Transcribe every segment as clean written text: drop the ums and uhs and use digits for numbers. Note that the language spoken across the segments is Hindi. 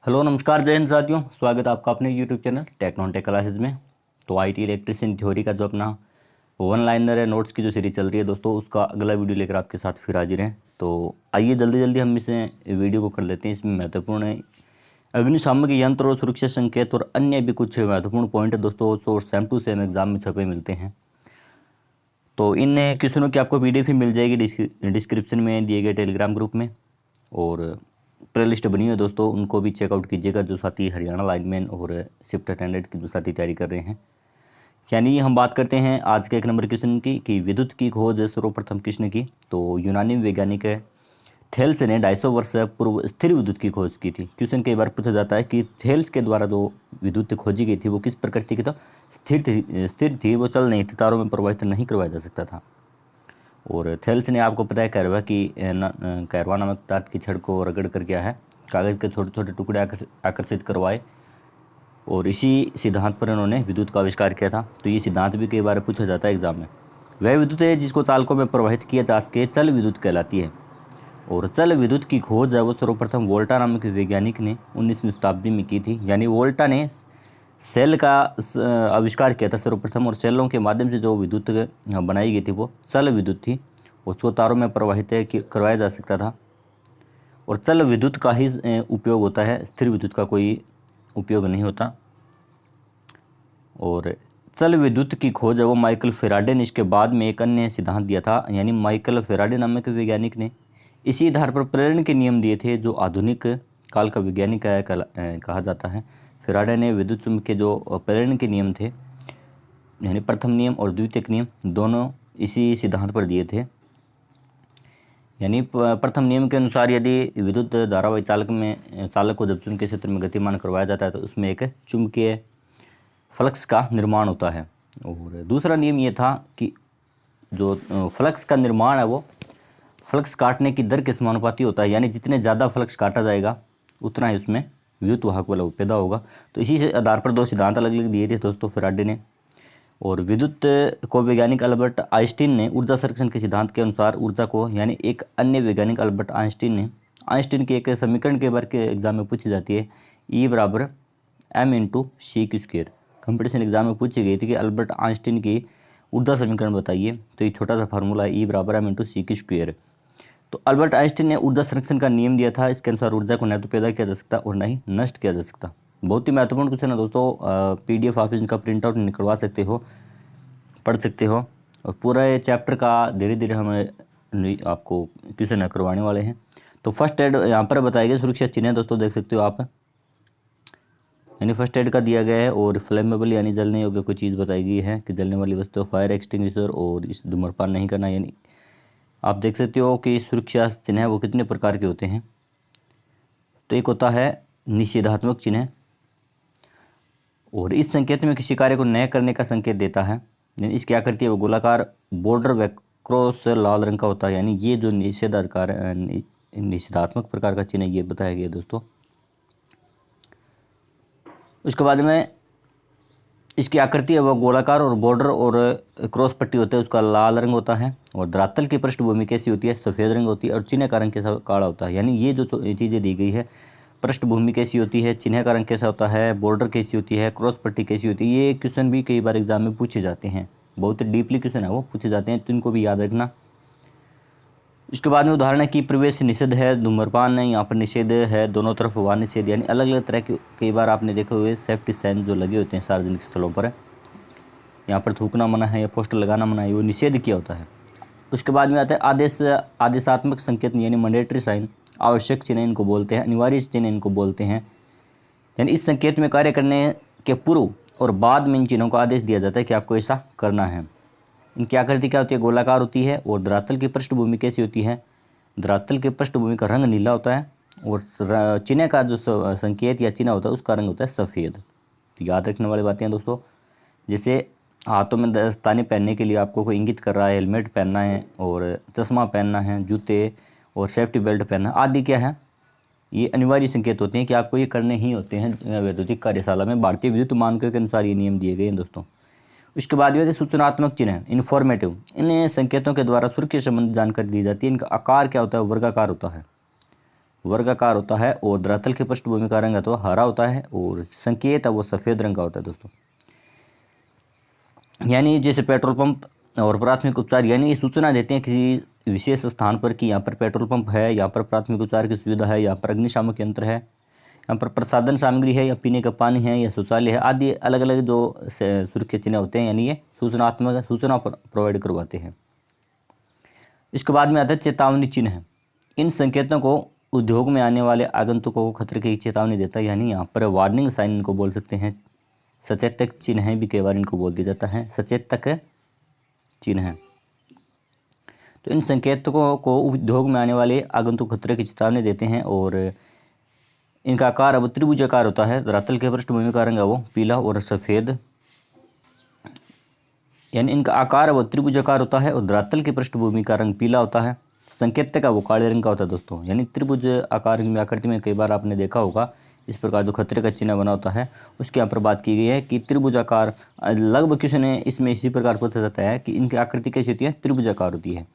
हेलो नमस्कार जय हिंद साथियों, स्वागत है आपका अपने YouTube channel tech non tech classes में। तो आईटी इलेक्ट्रिशियन थ्योरी का जो अपना वन लाइनर है नोट्स की जो सीरीज चल रही है दोस्तों, उसका अगला वीडियो लेकर आपके साथ फिर हाजिर हैं। तो आइए जल्दी जल्दी हम इसे वीडियो को कर लेते हैं। इसमें महत्वपूर्ण अग्निशामक यंत्र और सुरक्षा संकेत और अन्य भी कुछ महत्वपूर्ण पॉइंट है दोस्तों, जो सेम टू सेम एग्जाम में छपे मिलते हैं। तो इन क्वेश्चनों की आपको पीडीएफ मिल जाएगी डिस्क्रिप्शन में दिए गए टेलीग्राम ग्रुप में, और प्ले लिस्ट बनी हुई है दोस्तों, उनको भी चेकआउट कीजिएगा जो साथी हरियाणा लाइनमैन और शिफ्ट अटेंडेंट की जो साथी तैयारी कर रहे हैं। यानी हम बात करते हैं आज के एक नंबर क्वेश्चन की कि विद्युत की खोज सर्वप्रथम किसने की। तो यूनानी वैज्ञानिक है थेल्स ने 250 वर्ष पूर्व स्थिर विद्युत की खोज की थी। क्वेश्चन कई बार पूछा जाता है कि थेल्स के द्वारा जो विद्युत खोजी गई थी वो किस प्रकृति की, तो स्थिर थी, वो चल नहीं थी, तारों में प्रवाहित नहीं करवाया जा सकता था। और थेल्स ने आपको पता है कैरवा नामक पदार्थ की छड़ को रगड़ कर क्या है कागज़ के छोटे छोटे टुकड़े आकर्षित करवाए, और इसी सिद्धांत पर इन्होंने विद्युत का आविष्कार किया था। तो ये सिद्धांत भी कई बार पूछा जाता है एग्जाम में। वह विद्युत है जिसको चालकों में प्रवाहित किया जा सके चल विद्युत कहलाती है। और चल विद्युत की खोज है वो सर्वप्रथम वोल्टा नामक वैज्ञानिक ने 19वीं शताब्दी में की थी। यानी वोल्टा ने सेल का आविष्कार किया था सर्वप्रथम, और सेलों के माध्यम से जो विद्युत बनाई गई थी वो चल विद्युत थी, उसको तारों में प्रवाहित करवाया जा सकता था। और चल विद्युत का ही उपयोग होता है, स्थिर विद्युत का कोई उपयोग नहीं होता। और चल विद्युत की खोज है वो माइकल फेराडे ने इसके बाद में एक अन्य सिद्धांत दिया था। यानी माइकल फेराडे नामक वैज्ञानिक ने इसी आधार पर प्रेरण के नियम दिए थे, जो आधुनिक काल का वैज्ञानिक कहा जाता है। फेराडे ने विद्युत चुम्बकीय के जो प्रेरण के नियम थे, यानी प्रथम नियम और द्वितीयक नियम, दोनों इसी सिद्धांत पर दिए थे। यानी प्रथम नियम के अनुसार यदि विद्युत धारावाही चालक को जब चुंबकीय क्षेत्र में गतिमान करवाया जाता है तो उसमें एक चुंबकीय फ्लक्स का निर्माण होता है। और दूसरा नियम ये था कि जो फ्लक्स का निर्माण है वो फ्लक्स काटने की दर के समानुपाती होता है। यानी जितने ज़्यादा फ्लक्स काटा जाएगा उतना ही उसमें विद्युत वाहक बल पैदा होगा। तो इसी से आधार पर दो सिद्धांत अलग अलग दिए थे दोस्तों फेराडे ने। और विद्युत को वैज्ञानिक अल्बर्ट आइंस्टीन ने ऊर्जा संरक्षण के सिद्धांत के अनुसार ऊर्जा को, यानी एक अन्य वैज्ञानिक अल्बर्ट आइंस्टीन के एक समीकरण के बार के एग्जाम में पूछी जाती है, ई बराबर m/c²। कंपटीशन एग्जाम में पूछी गई थी कि अल्बर्ट आइंस्टीन की ऊर्जा समीकरण बताइए, तो ये छोटा सा फार्मूला है, ई बराबर m/c²। तो अल्बर्ट आइंस्टीन ने ऊर्जा संरक्षण का नियम दिया था। इसके अनुसार ऊर्जा को न तो पैदा किया जा सकता और न ही नष्ट किया जा सकता। बहुत ही महत्वपूर्ण क्वेश्चन है दोस्तों। पीडीएफ आप इनका प्रिंट आउट निकलवा सकते हो, पढ़ सकते हो, और पूरा ये चैप्टर का धीरे धीरे हम आपको क्वेश्चन करवाने वाले हैं। तो फर्स्ट एड यहाँ पर बताया गया, सुरक्षा चिन्ह दोस्तों देख सकते हो आप, यानी फर्स्ट एड का दिया गया है। और फ्लेमेबल यानी जलने योग्य कोई चीज़ बताई गई है कि जलने वाली वस्तु, फायर एक्सटिंग्विशर, और इस धूम्रपान नहीं करना। यानी आप देख सकते हो कि सुरक्षा चिन्ह है वो कितने प्रकार के होते हैं। तो एक होता है निषेधात्मक चिन्ह, और इस संकेत में किसी कार्य को न करने का संकेत देता है। यानी इस क्या करती है, वो गोलाकार बॉर्डर व क्रॉस लाल रंग का होता है। यानी ये जो निषेधात्मक प्रकार का चिन्ह ये बताया गया दोस्तों। उसके बाद में इसकी आकृति है वो गोलाकार, और बॉर्डर और क्रॉस पट्टी होते हैं उसका लाल रंग होता है। और धरातल की पृष्ठभूमि कैसी होती है, सफ़ेद रंग होती है, और चिन्ह का रंग कैसा काला होता है। यानी ये जो चीज़ें दी गई है, पृष्ठभूमि कैसी होती है, चिन्ह का रंग कैसा होता है, बॉर्डर कैसी होती है, क्रॉस पट्टी कैसी होती है, ये क्वेश्चन भी कई बार एग्जाम में पूछे जाते हैं। बहुत डीपली क्वेश्चन है वो पूछे जाते हैं, तो इनको भी याद रखना। इसके बाद में उदाहरण है कि प्रवेश निषेध है, धूम्रपान है, यहाँ पर निषेध है, दोनों तरफ वाहन निषेध। यानी अलग अलग तरह के कई बार आपने देखे हुए सेफ्टी साइन जो लगे होते हैं सार्वजनिक स्थलों पर, यहाँ पर थूकना मना है या पोस्टर लगाना मना है, वो निषेध किया होता है। उसके बाद में आता है आदेशात्मक संकेत, यानी मैंडेटरी साइन, आवश्यक चिन्ह इनको बोलते हैं, अनिवार्य चिन्ह इनको बोलते हैं। यानी इस संकेत में कार्य करने के पूर्व और बाद में इन चिन्हों का आदेश दिया जाता है कि आपको ऐसा करना है। इनकी आकृति क्या होती है, गोलाकार होती है। और धरातल की पृष्ठभूमि कैसी होती है, धरातल की पृष्ठभूमि का रंग नीला होता है, और चिन्ह का जो संकेत या चिन्ह होता है उसका रंग होता है सफ़ेद। याद रखने वाली बातें हैं दोस्तों। जैसे हाथों में दस्ताने पहनने के लिए आपको कोई इंगित कर रहा है, हेलमेट पहनना है, और चश्मा पहनना है, जूते और सेफ्टी बेल्ट पहनना आदि क्या है, ये अनिवार्य संकेत होते हैं कि आपको ये करने ही होते हैं वैद्युतिक कार्यशाला में। भारतीय विद्युत मानकों के अनुसार ये नियम दिए गए हैं दोस्तों। उसके बाद ये सूचनात्मक चिन्ह, इन्फॉर्मेटिव, इन संकेतों के द्वारा सुरक्षा संबंधी जानकारी दी जाती है। इनका आकार क्या होता है, वर्गाकार होता है। वर्गाकार होता है और धरातल की पृष्ठभूमि का रंग है तो हरा होता है और संकेत है वो सफ़ेद रंग का होता है दोस्तों। यानी जैसे पेट्रोल पंप और प्राथमिक उपचार, यानी ये सूचना देते हैं किसी विशेष स्थान पर कि यहाँ पर पेट्रोल पंप है, यहाँ पर प्राथमिक उपचार की सुविधा है, यहाँ पर अग्निशामक यंत्र है, यहाँ पर प्रसाधन सामग्री है, या पीने का पानी है, या शौचालय है, आदि अलग अलग जो सुरक्षा चिन्ह होते हैं, यानी ये सूचना प्रोवाइड करवाते हैं। इसके बाद में आता है चेतावनी चिन्ह। इन संकेतों को उद्योग में आने वाले आगंतुकों को खतरे की चेतावनी देता है, यानी यहाँ पर वार्निंग साइन इनको बोल सकते हैं। सचेतक चिन्ह भी कई बार इनको बोल दिया जाता है, सचेतक चिन्ह। तो इन संकेतकों को उद्योग में आने वाले आगंतुक खतरे की चेतावनी देते हैं और इनका आकार अब त्रिभुजाकार होता है। धरातल के पृष्ठभूमि का रंग है वो पीला और सफ़ेद, यानी इनका आकार वो त्रिभुजाकार होता है और धरातल की पृष्ठभूमि का रंग पीला होता है। संकेतक का वो काले रंग का होता है दोस्तों। यानी त्रिभुज आकार की आकृति में कई बार आपने देखा होगा इस प्रकार जो खतरे का चिन्ह बना होता है, उसके यहाँ पर बात की गई है कि त्रिभुजाकार। लगभग किसी ने इसमें इसी प्रकार पूछा जाता है कि इनकी आकृति कैसी होती है, त्रिभुजाकार होती है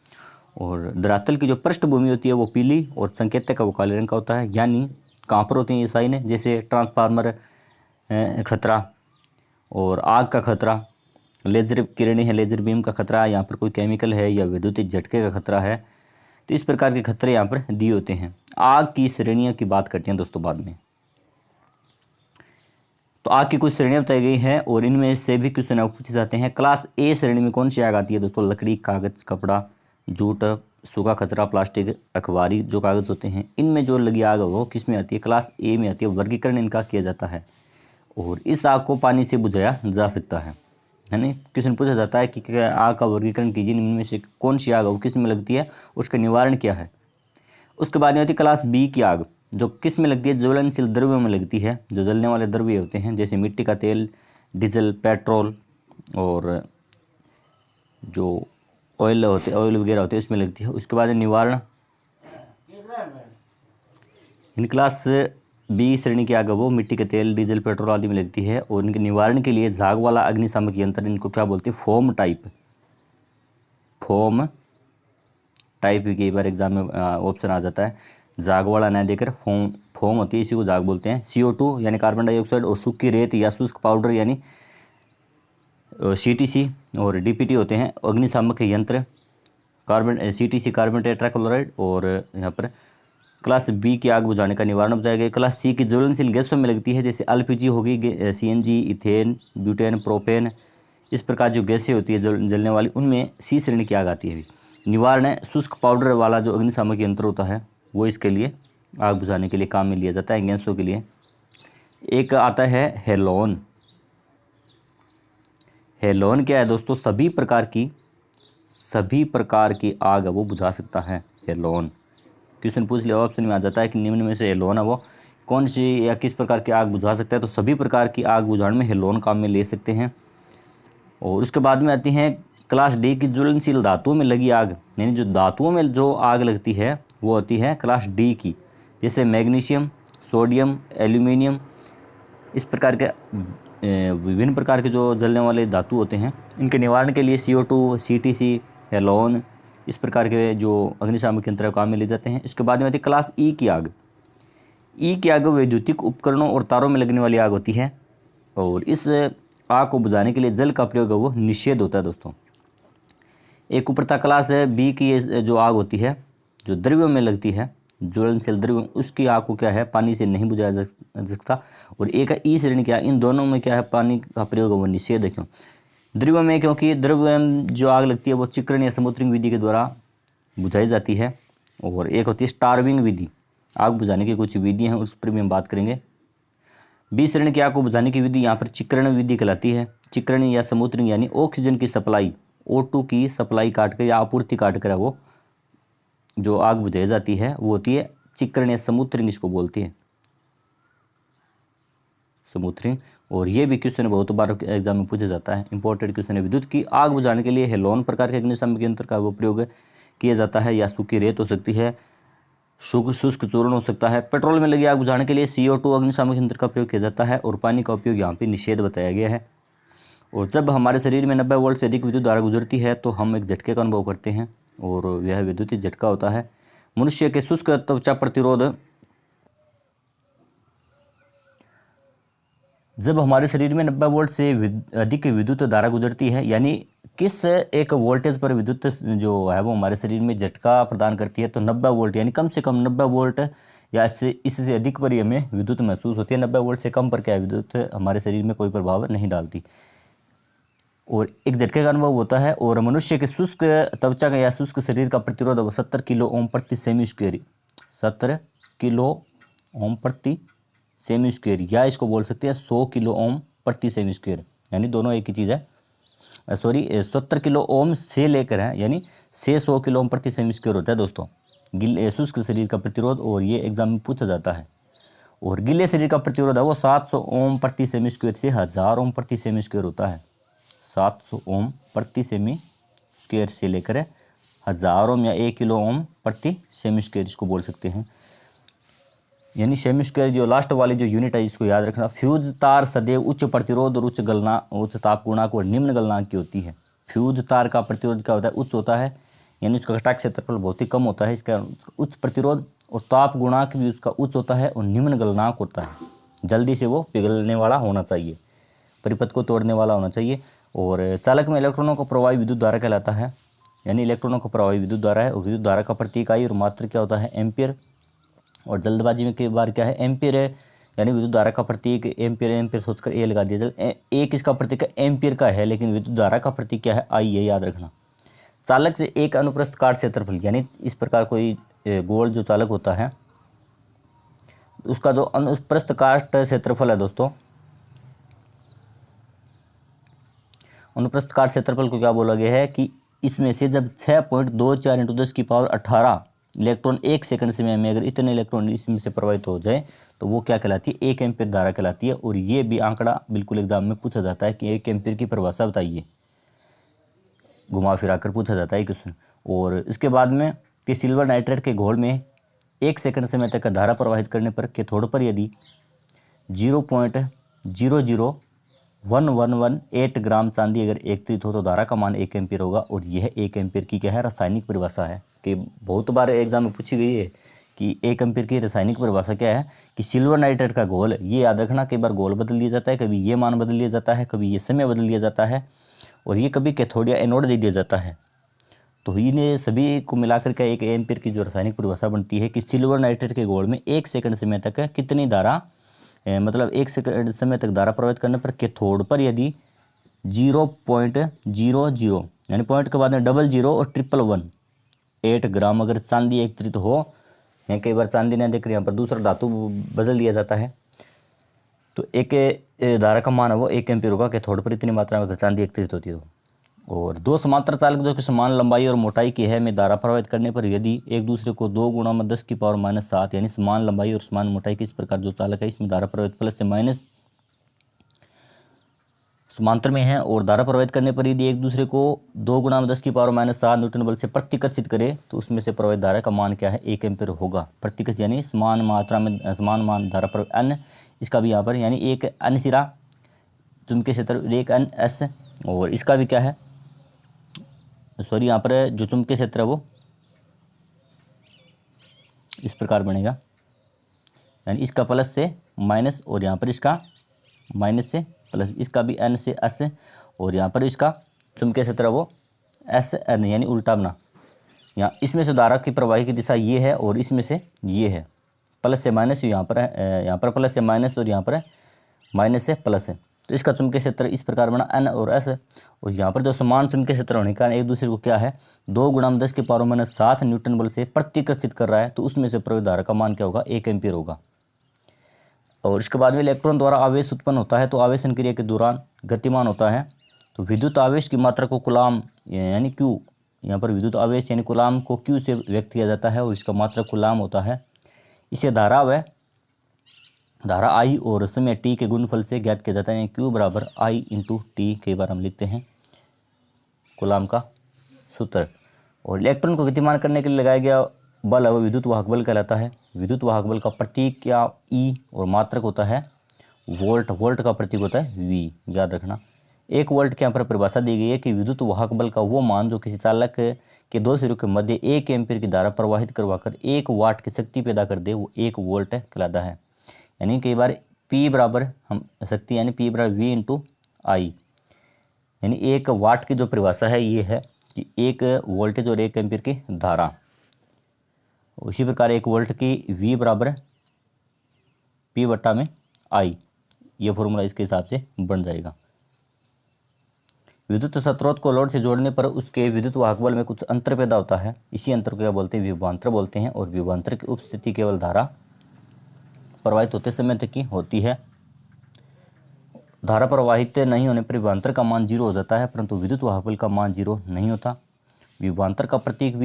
और धरातल की जो पृष्ठभूमि होती है वो पीली और संकेतक का वो काले रंग का होता है। यानी कहाँ पर होते हैं ये साइन, जैसे ट्रांसफार्मर खतरा और आग का खतरा, लेज़र किरणें हैं, लेज़र बीम का खतरा, यहाँ पर कोई केमिकल है या विद्युत झटके का खतरा है, तो इस प्रकार के खतरे यहाँ पर दिए होते हैं। आग की श्रेणियों की बात करते हैं दोस्तों बाद में। तो आग की कुछ श्रेणियाँ बताई गई हैं और इनमें से भी क्वेश्चन पूछे जाते हैं। क्लास ए श्रेणी में कौन सी आग आती है दोस्तों? लकड़ी, कागज़, कपड़ा, जूट, सूखा कचरा, प्लास्टिक, अखबारी जो कागज़ होते हैं, इनमें जो लगी आग वो किस में आती है? क्लास ए में आती है। वर्गीकरण इनका किया जाता है और इस आग को पानी से बुझाया जा सकता है। यानी क्वेश्चन पूछा जाता है कि आग का वर्गीकरण कीजिए, इनमें से कौन सी आग वो किस में लगती है, उसका निवारण क्या है। उसके बाद में होती है क्लास बी की आग, जो किस में लगती है? ज्वलनशील द्रव्यों में लगती है। जो जलने वाले द्रव्य होते हैं जैसे मिट्टी का तेल, डीजल, पेट्रोल और जो ऑयल वगैरह होते हैं उसमें लगती है। उसके बाद निवारण, इन क्लास बी श्रेणी की आग वो मिट्टी के तेल, डीजल, पेट्रोल आदि में लगती है और इनके निवारण के लिए झाग वाला अग्निशामक यंत्र, इनको क्या बोलते हैं? फोम टाइप भी कई बार एग्जाम में ऑप्शन आ जाता है। झाग वाला न देकर फोम होती है, इसी को झाग बोलते हैं। CO2 यानी कार्बन डाइऑक्साइड और सूखी रेत या शुष्क पाउडर यानी CTC और DPT होते हैं अग्निशामक यंत्र। CTC carbon tetrachloride. और यहाँ पर क्लास बी की आग बुझाने का निवारण बताया गया। क्लास सी की ज्वलनशील गैसों में लगती है, जैसे LPG होगी, CNG, इथेन, ब्यूटेन, प्रोपेन, इस प्रकार जो गैसें होती है जलने वाली, उनमें सी श्रेणी की आग आती है। निवारण है शुष्क पाउडर वाला जो अग्निशामक यंत्र होता है वो इसके लिए आग बुझाने के लिए काम में लिया जाता है, गैसों के लिए। एक आता है हेलोन। हेलोन क्या है दोस्तों? सभी प्रकार की आग वो बुझा सकता है हेलोन। क्वेश्चन पूछ लिया ऑप्शन में आ जाता है कि निम्न में से हेलोन है वो कौन सी या किस प्रकार की आग बुझा सकता है, तो सभी प्रकार की आग बुझाने में हेलोन काम में ले सकते हैं। और उसके बाद में आती हैं क्लास डी की ज्वलनशील धातुओं में लगी आग, यानी जो धातुओं में जो आग लगती है वो होती है क्लास डी की, जैसे मैग्नीशियम, सोडियम, एल्यूमिनियम, इस प्रकार के विभिन्न प्रकार के जो जलने वाले धातु होते हैं, इनके निवारण के लिए CO2, CTC, हेलोन, इस प्रकार के जो अग्निशामक यंत्र काम में ले जाते हैं। इसके बाद में आती है क्लास ई की आग। ई की आग वैद्युतिक उपकरणों और तारों में लगने वाली आग होती है और इस आग को बुझाने के लिए जल का प्रयोग वो निषेध होता है दोस्तों। एक उपरता क्लास है बी की जो आग होती है जो द्रव्यों में लगती है, ज्वलनशील द्रव्य, उसकी आग को क्या है पानी से नहीं बुझाया जा सकता। और एक है ई श्रेणी क्या, इन दोनों में क्या है पानी का प्रयोग वो निषेध है। क्यों? द्रव्यों में क्योंकि द्रव्य जो आग लगती है वो चिकरण या समुद्रिंग विधि के द्वारा बुझाई जाती है। और एक होती है स्टार्विंग विधि, आग बुझाने की कुछ विधियाँ हैं उस पर भी हम बात करेंगे। बी श्रेणी की आग को बुझाने की विधि यहाँ पर चिकरण विधि कहलाती है। चिकरण या समुद्रिंग यानी ऑक्सीजन की सप्लाई, O2 की सप्लाई काट कर या आपूर्ति काट कर वो जो आग बुझाई जाती है वो होती है चिकरण या समुद्रिंग, इसको बोलती है समुद्रिंग। और ये भी क्वेश्चन बहुत बार एग्जाम में पूछा जाता है, इंपॉर्टेंट क्वेश्चन है। विद्युत की आग बुझाने के लिए हेलोन प्रकार के अग्निशामक यंत्र का वो प्रयोग किया जाता है, या सूखी रेत हो सकती है, शुष्क चूर्ण हो सकता है। पेट्रोल में लगी आग बुझाने के लिए CO2 अग्निशामक यंत्र का प्रयोग किया जाता है और पानी का उपयोग यहाँ पे निषेध बताया गया है। और जब हमारे शरीर में 90 वोल्ट से अधिक विद्युत धारा गुजरती है तो हम एक झटके का अनुभव करते हैं और यह विद्युतीय झटका होता है। मनुष्य के शुष्क त्वचा प्रतिरोध जब हमारे शरीर में 90 वोल्ट से अधिक विद्युत धारा गुजरती है, यानी किस एक वोल्टेज पर विद्युत जो है वो हमारे शरीर में झटका प्रदान करती है, तो 90 वोल्ट, यानी कम से कम 90 वोल्ट या इससे अधिक पर ही हमें विद्युत महसूस होती है। 90 वोल्ट से कम पर क्या है, विद्युत हमारे शरीर में कोई प्रभाव नहीं डालती और एक झटके का अनुभव होता है। और मनुष्य के शुष्क त्वचा का या शुष्क शरीर का प्रतिरोध 70 किलो ओम प्रति सेमी स्क्वायर, 70 किलो ओम प्रति सेमी स्क्वायर, या इसको बोल सकते हैं 100 किलो ओम प्रति सेमी स्क्वायर, यानी दोनों एक ही चीज़ है। सॉरी, 70 किलो ओम से लेकर है, यानी से 100 किलो ओम प्रति सेमी स्क्वायर होता है दोस्तों शुष्क शरीर का प्रतिरोध, और ये एग्जाम में पूछा जाता है। और गिले शरीर का प्रतिरोध है वो 700 ओम प्रति सेमी स्क्वायर से 1000 ओम प्रति सेमी स्क्वायर होता है। 700 ओम प्रति सेमी स्क्वायर से लेकर 1000 ओम या 1 किलो ओम प्रति सेमी स्क्वायर इसको बोल सकते हैं। यानी सेमी स्क्वायर जो लास्ट वाली जो यूनिट है इसको याद रखना। फ्यूज तार सदैव उच्च प्रतिरोध और उच्च ताप गुणांक और निम्न गलनांक की होती है। फ्यूज तार का प्रतिरोध क्या होता है, उच्च होता है, यानी उसका कटाक्ष क्षेत्रफल बहुत ही कम होता है, इसका उच्च प्रतिरोध, और ताप गुणांक भी उसका उच्च होता है और निम्न गलनांक होता है। जल्दी से वो पिघलने वाला होना चाहिए, परिपथ को तोड़ने वाला होना चाहिए। और चालक में इलेक्ट्रॉनों का प्रवाही विद्युत धारा कहलाता है, यानी इलेक्ट्रॉनों का प्रवाही विद्युत धारा है। और विद्युत धारा का प्रति इकाई और मात्रा क्या होता है, एम्पियर। और जल्दबाजी में कई बार क्या है, एम्पियर है, यानी विद्युत धारा का प्रतीक एम्पियर, एम्पियर सोचकर ए लगा दिया जाए। एक इसका प्रतीक एम्पियर का है, लेकिन विद्युत धारा का प्रतीक क्या है, आई है, याद रखना। चालक से एक अनुप्रस्थ काट क्षेत्रफल, यानी इस प्रकार कोई गोल जो चालक होता है उसका जो अनुप्रस्थ काट क्षेत्रफल है दोस्तों, अनुप्रस्थ काट क्षेत्रफल को क्या बोला गया है कि इसमें से जब 6.24 × 10⁻18 इलेक्ट्रॉन एक सेकंड समय में अगर इतने इलेक्ट्रॉन इसमें से प्रवाहित हो जाए तो वो क्या कहलाती है, 1 एम्पीयर धारा कहलाती है। और ये भी आंकड़ा बिल्कुल एग्जाम में पूछा जाता है कि 1 एम्पीयर की परिभाषा बताइए, घुमा फिरा कर पूछा जाता है क्वेश्चन। और इसके बाद में कि सिल्वर नाइट्रेट के घोल में 1 सेकंड समय तक धारा प्रवाहित करने पर कैथोड पर यदि 0.00111 ग्राम चांदी अगर एकत्रित हो तो धारा का मान 1 एम्पीयर होगा। और यह 1 एम्पीयर की क्या है, रासायनिक परिभाषा है, कि बहुत बार एग्जाम में पूछी गई है कि 1 एम्पीयर की रासायनिक परिभाषा क्या है, कि सिल्वर नाइट्रेट का घोल, ये याद रखना, कई बार घोल बदल दिया जाता है, कभी ये मान बदल दिया जाता है, कभी ये समय बदल दिया जाता है, और ये कभी कैथोड या एनोड दे दिया जाता है। तो इन्हें सभी को मिलाकर के 1 एम्पीयर की जो रासायनिक परिभाषा बनती है कि सिल्वर नाइट्रेट के घोल में 1 सेकंड समय तक कितनी धारा, मतलब 1 सेकंड समय तक धारा प्रवाहित करने पर कैथोड पर यदि 0.00, यानी पॉइंट के बाद में 00 और 111 ग्राम अगर चांदी एकत्रित हो, या कई बार चांदी नहीं देकर यहाँ पर दूसरा धातु बदल दिया जाता है, तो एक धारा का मान है वो 1 एम्पीयर होगा कैथोड पर इतनी मात्रा में अगर चांदी एकत्रित होती है तो। और दो समांतर चालक जो कि समान लंबाई और मोटाई की है में धारा प्रवाहित करने पर यदि एक दूसरे को 2 × 10⁻⁷, यानी समान लंबाई और समान मोटाई की इस प्रकार जो चालक है इसमें धारा प्रवाहित प्लस से माइनस समांतर में है, और धारा प्रवाहित करने पर यदि एक दूसरे को 2 × 10⁻⁷ न्यूटन बल से प्रतिकर्षित करे तो उसमें से प्रवाहित धारा का मान क्या है, 1 एम्पीयर होगा। प्रतिकर्षित यानी समान मात्रा में समान मान धारा प्रवाहित अन्य, इसका भी यहाँ पर यानी एक अन्य सिरा चुंबकीय क्षेत्र, एक अन्य एस, और इसका भी क्या है, सॉरी यहाँ पर जो चुंबकीय क्षेत्र है वो इस प्रकार बनेगा, यानी इसका प्लस से माइनस, और यहाँ पर इसका माइनस से प्लस, इसका भी एन से एस, और यहाँ पर इसका चुंबकीय क्षेत्र वो एस एन, यानी उल्टा बना। यहाँ इसमें से धारा की प्रवाही की दिशा ये है और इसमें से ये है, प्लस से माइनस, यहाँ पर है, यहाँ पर प्लस से माइनस और यहाँ पर माइनस से प्लस है। तो इसका चुंबकीय क्षेत्र इस प्रकार बना एन और एस, और यहाँ पर जो समान चुंबकीय क्षेत्र होने के कारण एक दूसरे को क्या है 2 × 10⁻⁷ न्यूटन बल से प्रतिकर्षित कर रहा है, तो उसमें से प्रवाहित धारा का मान क्या होगा, 1 एम्पीयर होगा। और इसके बाद में इलेक्ट्रॉन द्वारा आवेश उत्पन्न होता है, तो आवेशन क्रिया के दौरान गतिमान होता है, तो विद्युत आवेश की मात्रा को कूलाम यानी क्यू, यहाँ पर विद्युत आवेश यानी कूलाम को क्यू से व्यक्त किया जाता है और इसका मात्रा कूलाम होता है। इसे धारा आई और समय टी के गुणनफल से ज्ञात किया जाता है, क्यू बराबर आई × टी, कई बार हम लिखते हैं कूलाम का सूत्र। और इलेक्ट्रॉन को गतिमान करने के लिए लगाया गया बल है वो विद्युत वाहक बल कहलाता है। विद्युत वाहक बल का प्रतीक या ई और मात्रक होता है वोल्ट, वोल्ट का प्रतीक होता है वी, याद रखना। 1 वोल्ट के यहाँ पर परिभाषा दी गई है कि विद्युत वाहक बल का वो मान जो किसी चालक के 2 सिरों के मध्य 1 एम्पीयर की धारा प्रवाहित करवाकर 1 वाट की शक्ति पैदा कर दे, वो 1 वोल्ट कहलाता है। यानी कई बार P बराबर हम शक्ति यानी P बराबर V इंटू आई, यानी 1 वाट की जो परिभाषा है ये है कि 1 वोल्टेज और 1 एम्पीयर की धारा। उसी प्रकार 1 वोल्ट की V बराबर P बट्टा में आई, ये फॉर्मूला इसके हिसाब से बन जाएगा। विद्युत स्रोत को लोड से जोड़ने पर उसके विद्युत वाहक बल में कुछ अंतर पैदा होता है, इसी अंतर को क्या बोलते हैं? विभवांतर बोलते हैं। और विभवांतर की उपस्थिति केवल धारा प्रवाहित होते समय तक की होती है। धारा प्रवाहित नहीं होने पर विभवांतर का मान 0 हो जाता है, परंतु विद्युत वाहक बल का मान 0 नहीं होता। विभवांतर का प्रतीक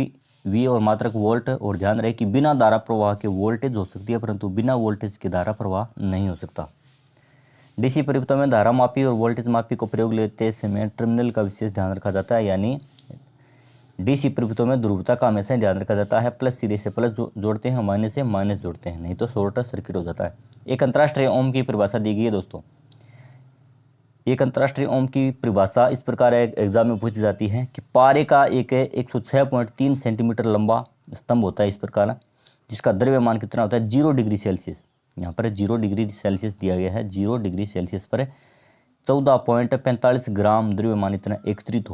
V और मात्रक वोल्ट। और ध्यान रहे कि बिना धारा प्रवाह के वोल्टेज हो सकती है, परंतु बिना वोल्टेज के धारा प्रवाह नहीं हो सकता। डीसी परिपथों में धारा मापी और वोल्टेज मापी को प्रयोग लेते समय टर्मिनल का विशेष ध्यान रखा जाता है, यानी डीसी परिपथों में ध्रुवता का हमेशा ध्यान रखा जाता है। प्लस सिरे से प्लस जोड़ते हैं, माइनस से माइनस जोड़ते हैं, नहीं तो शॉर्ट सर्किट हो जाता है। एक अंतर्राष्ट्रीय ओम की परिभाषा दी गई है दोस्तों। एक अंतर्राष्ट्रीय ओम की परिभाषा इस प्रकार एग्जाम में पूछी जाती है कि पारे का एक 106.3 सेंटीमीटर लंबा स्तंभ होता है इस प्रकार, जिसका द्रव्यमान कितना होता है? 0 डिग्री सेल्सियस। यहाँ पर 0 डिग्री सेल्सियस दिया गया है। 0 डिग्री सेल्सियस पर 14.45 ग्राम द्रव्यमान इतना एकत्रित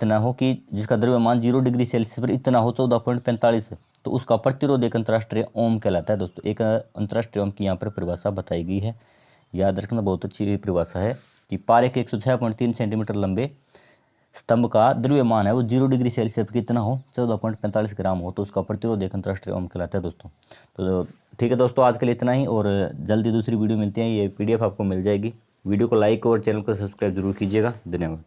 न हो कि जिसका द्रव्यमान 0 डिग्री सेल्सियस पर इतना हो 14.45, तो उसका प्रतिरोध एक अंतर्राष्ट्रीय ओम कहलाता है दोस्तों। एक अंतर्राष्ट्रीय ओम की यहाँ पर परिभाषा बताई गई है, याद रखना, बहुत अच्छी परिभाषा है कि पारे के 106.3 सेंटीमीटर लंबे स्तंभ का द्रव्यमान है वो 0 डिग्री सेल्सियस पर कितना हो? 14.45 ग्राम हो, तो उसका प्रतिरोध एक अंतर्राष्ट्रीय ओम कहलाता है दोस्तों। तो ठीक है दोस्तों, आज के लिए इतना ही, और जल्दी दूसरी वीडियो मिलती है। ये PDF आपको मिल जाएगी। वीडियो को लाइक और चैनल को सब्सक्राइब जरूर कीजिएगा। धन्यवाद।